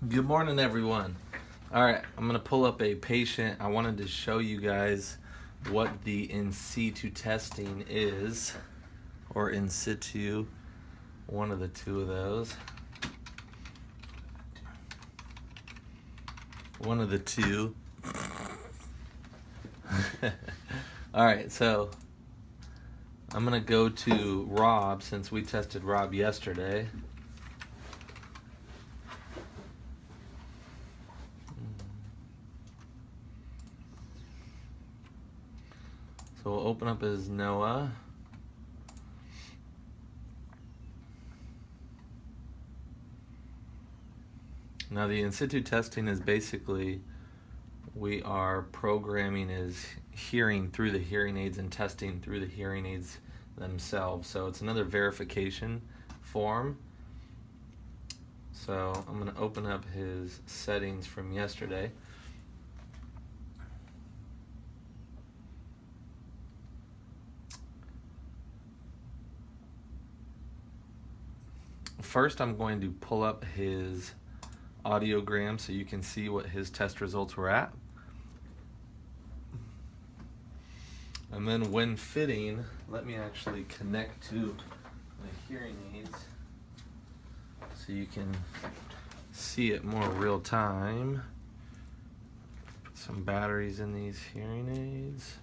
Good morning, everyone. All right, I'm going to pull up a patient. I wanted to show you guys what the Insitu testing is, or Insitu, one of the two of those. One of the two. All right, so I'm going to go to Rob since we tested Rob yesterday. So we'll open up as Noah. Now the Insitu testing is basically we are programming his hearing through the hearing aids and testing through the hearing aids themselves. So it's another verification form. So I'm going to open up his settings from yesterday. First, I'm going to pull up his audiogram so you can see what his test results were at. And then when fitting, let me actually connect to my hearing aids so you can see it more real time. Put some batteries in these hearing aids.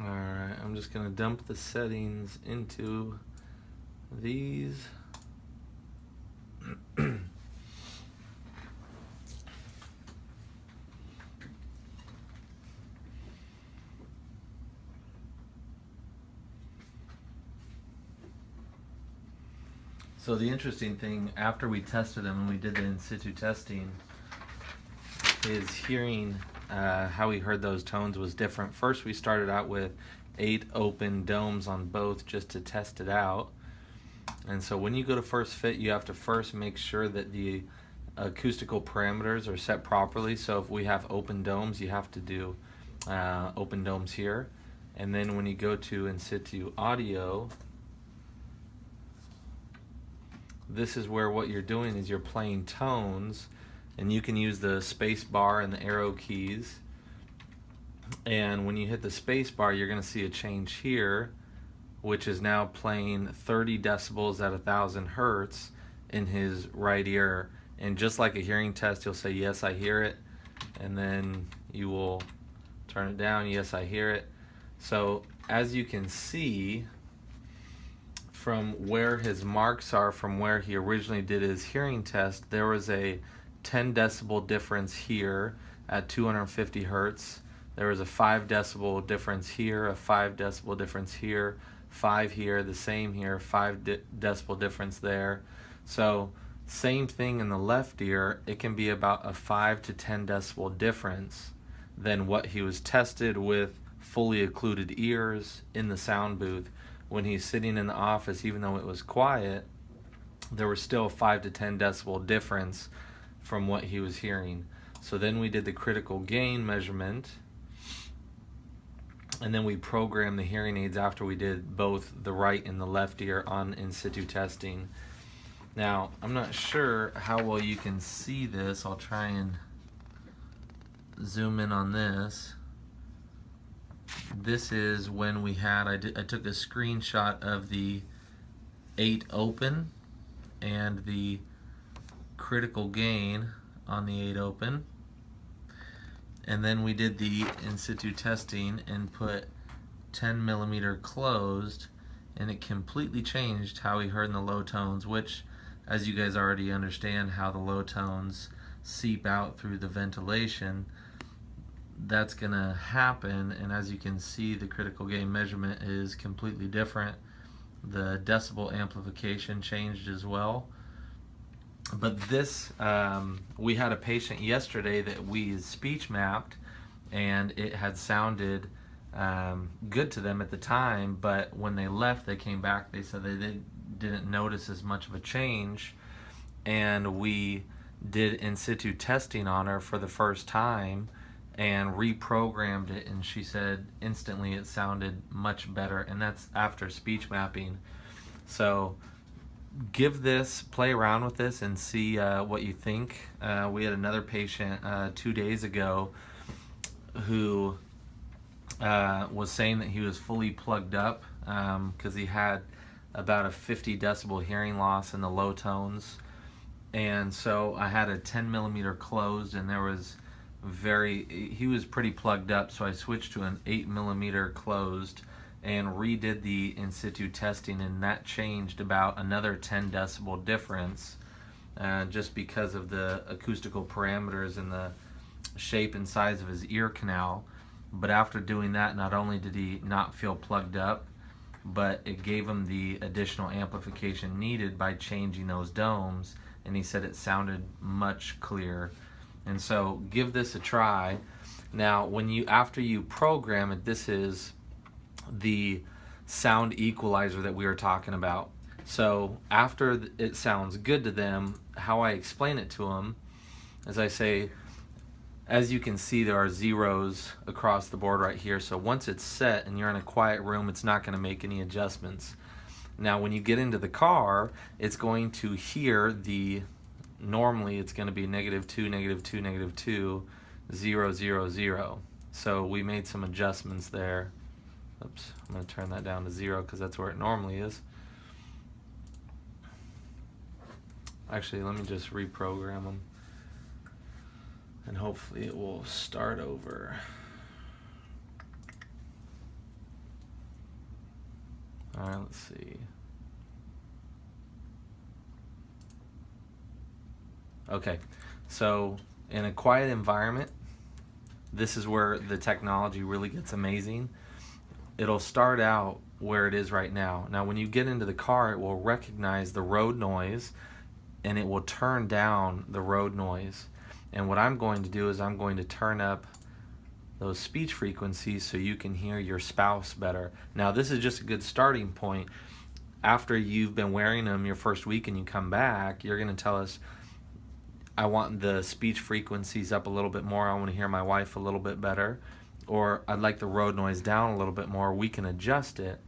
Alright, I'm just going to dump the settings into these. So the interesting thing, after we tested him and we did the in-situ testing, his hearing, how he heard those tones was different. First, we started out with 8 open domes on both just to test it out. And so when you go to first fit, you have to first make sure that the acoustical parameters are set properly. So if we have open domes, you have to do open domes here. And then when you go to in-situ audio, this is where what you're doing is you're playing tones, and you can use the space bar and the arrow keys. And when you hit the space bar, you're going to see a change here, which is now playing 30 decibels at 1,000 hertz in his right ear. And just like a hearing test, you'll say, yes, I hear it. And then you will turn it down, yes, I hear it. So as you can see, from where his marks are from where he originally did his hearing test, there was a 10 decibel difference here at 250 hertz. There was a 5 decibel difference here, a 5 decibel difference here, 5 here, the same here, 5 decibel difference there. So same thing in the left ear, it can be about a 5 to 10 decibel difference than what he was tested with fully occluded ears in the sound booth. When he's sitting in the office, even though it was quiet, there was still a 5 to 10 decibel difference from what he was hearing. So then we did the critical gain measurement, and then we programmed the hearing aids after we did both the right and the left ear on in-situ testing. Now, I'm not sure how well you can see this. I'll try and zoom in on this. This is when we had, I took a screenshot of the 8 open and the critical gain on the 8 open. And then we did the in-situ testing and put 10 millimeter closed, and it completely changed how he heard in the low tones, which, as you guys already understand how the low tones seep out through the ventilation, that's going to happen. And as you can see, the critical gain measurement is completely different. The decibel amplification changed as well. But this, we had a patient yesterday that we speech mapped, and it had sounded good to them at the time, but when they left, they came back, they said didn't notice as much of a change. And we did in situ testing on her for the first time and reprogrammed it, and she said instantly it sounded much better, and that's after speech mapping. So play around with this and see what you think. We had another patient 2 days ago who was saying that he was fully plugged up because he had about a 50 decibel hearing loss in the low tones. And so I had a 10 millimeter closed, and he was pretty plugged up, so I switched to an 8 millimeter closed and redid the in situ testing, and that changed about another 10 decibel difference just because of the acoustical parameters and the shape and size of his ear canal. But after doing that, not only did he not feel plugged up, but it gave him the additional amplification needed by changing those domes, and he said it sounded much clearer. And so give this a try. Now, after you program it, this is the sound equalizer that we were talking about. So after it sounds good to them, how I explain it to them is I say, as you can see, there are zeros across the board right here. So once it's set and you're in a quiet room, it's not going to make any adjustments. Now, when you get into the car, it's going to hear normally it's going to be -2, -2, -2, 0, 0, 0. So we made some adjustments there. Oops, I'm going to turn that down to 0 because that's where it normally is. Actually, let me just reprogram them, and hopefully it will start over. All right, let's see. Okay, so in a quiet environment, this is where the technology really gets amazing. It'll start out where it is right now. Now, when you get into the car, it will recognize the road noise, and it will turn down the road noise. And what I'm going to do is I'm going to turn up those speech frequencies so you can hear your spouse better. Now, this is just a good starting point. After you've been wearing them your first week and you come back, you're going to tell us, I want the speech frequencies up a little bit more. I want to hear my wife a little bit better. Or I'd like the road noise down a little bit more. We can adjust it.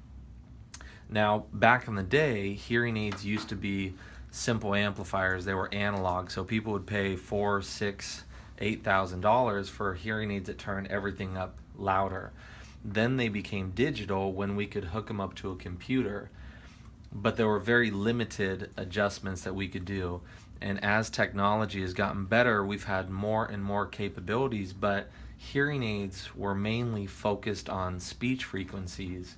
Now, back in the day, hearing aids used to be simple amplifiers. They were analog, so people would pay $4,000, $6,000, $8,000 for hearing aids that turned everything up louder. Then they became digital when we could hook them up to a computer, but there were very limited adjustments that we could do. And as technology has gotten better, we've had more and more capabilities, but hearing aids were mainly focused on speech frequencies.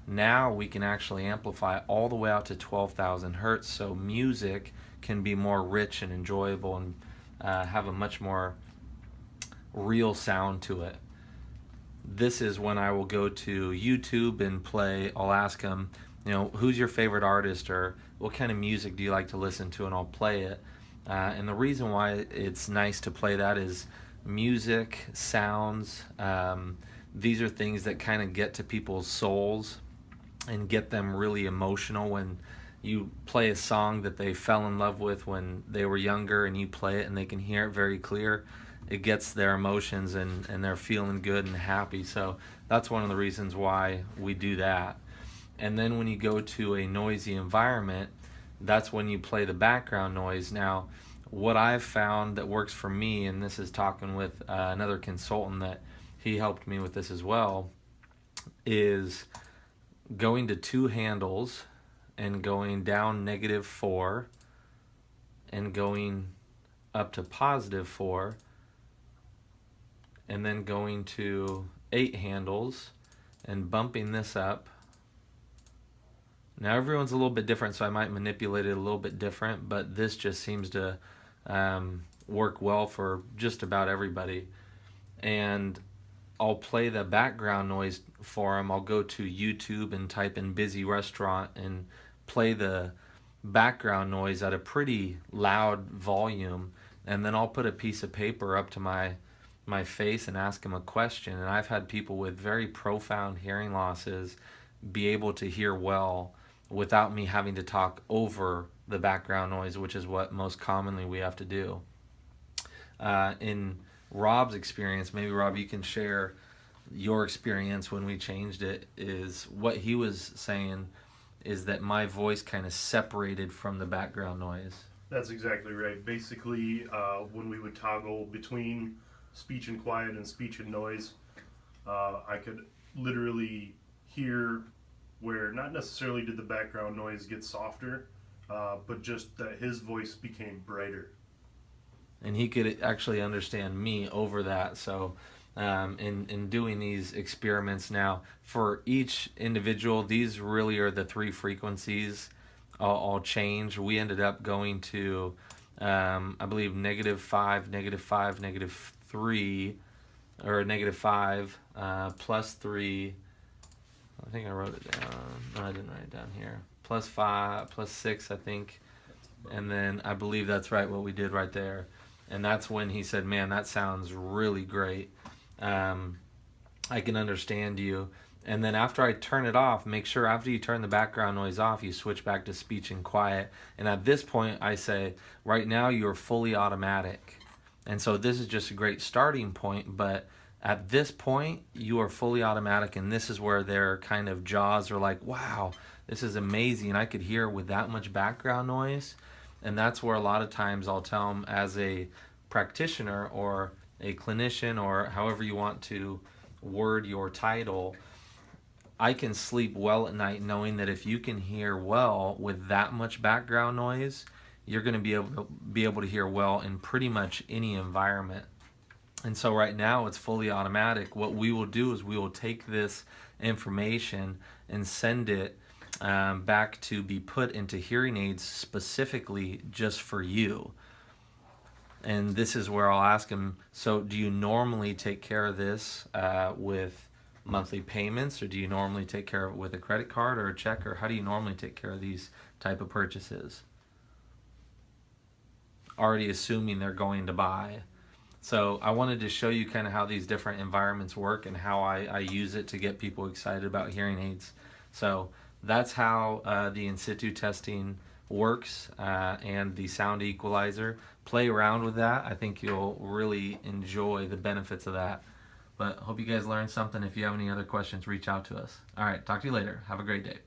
Now we can actually amplify all the way out to 12,000 hertz, so music can be more rich and enjoyable and have a much more real sound to it. This is when I will go to YouTube and I'll ask them, who's your favorite artist, or what kind of music do you like to listen to, and I'll play it. And the reason why it's nice to play that is music, sounds, these are things that kind of get to people's souls and get them really emotional. When you play a song that they fell in love with when they were younger and you play it and they can hear it very clear, it gets their emotions and they're feeling good and happy. So that's one of the reasons why we do that. And then when you go to a noisy environment, that's when you play the background noise. Now, what I've found that works for me, and this is talking with another consultant that he helped me with this as well, is going to 2 handles and going down -4 and going up to +4, and then going to 8 handles and bumping this up. Now everyone's a little bit different, so I might manipulate it a little bit different, but this just seems to work well for just about everybody. And I'll play the background noise for them. I'll go to YouTube and type in busy restaurant and play the background noise at a pretty loud volume, and then I'll put a piece of paper up to my my face and ask him a question. And I've had people with very profound hearing losses be able to hear well without me having to talk over the background noise, which is what most commonly we have to do. In Rob's experience, maybe Rob, you can share your experience when we changed it. Is what he was saying is that my voice kind of separated from the background noise. That's exactly right. Basically, when we would toggle between speech and quiet and speech and noise, I could literally hear where not necessarily did the background noise get softer, but just that his voice became brighter. And he could actually understand me over that. So in doing these experiments now, for each individual, these really are the three frequencies all change. We ended up going to, I believe, -5, -5, -3, or -5, +3. I think I wrote it down. No, I didn't write it down here. +5, +6, I think. And then I believe that's right, what we did right there. And that's when he said, man, that sounds really great. I can understand you. And then after I turn it off, make sure after you turn the background noise off, you switch back to speech and quiet. And at this point, I say, right now you're fully automatic. And so this is just a great starting point, but at this point, you are fully automatic, and this is where their kind of jaws are like, wow, this is amazing. I could hear with that much background noise. And that's where a lot of times I'll tell them, as a practitioner or a clinician, or however you want to word your title, I can sleep well at night knowing that if you can hear well with that much background noise, you're going to be able to hear well in pretty much any environment. And so right now it's fully automatic. What we will do is we will take this information and send it back to be put into hearing aids specifically just for you. And this is where I'll ask him, so do you normally take care of this with monthly payments, or do you normally take care of it with a credit card or a check, or how do you normally take care of these type of purchases? Already assuming they're going to buy. So I wanted to show you kind of how these different environments work and how I use it to get people excited about hearing aids. So that's how the Insitu testing works, and the sound equalizer. Play around with that. I think you'll really enjoy the benefits of that. But hope you guys learned something. If you have any other questions, reach out to us. All right, talk to you later. Have a great day.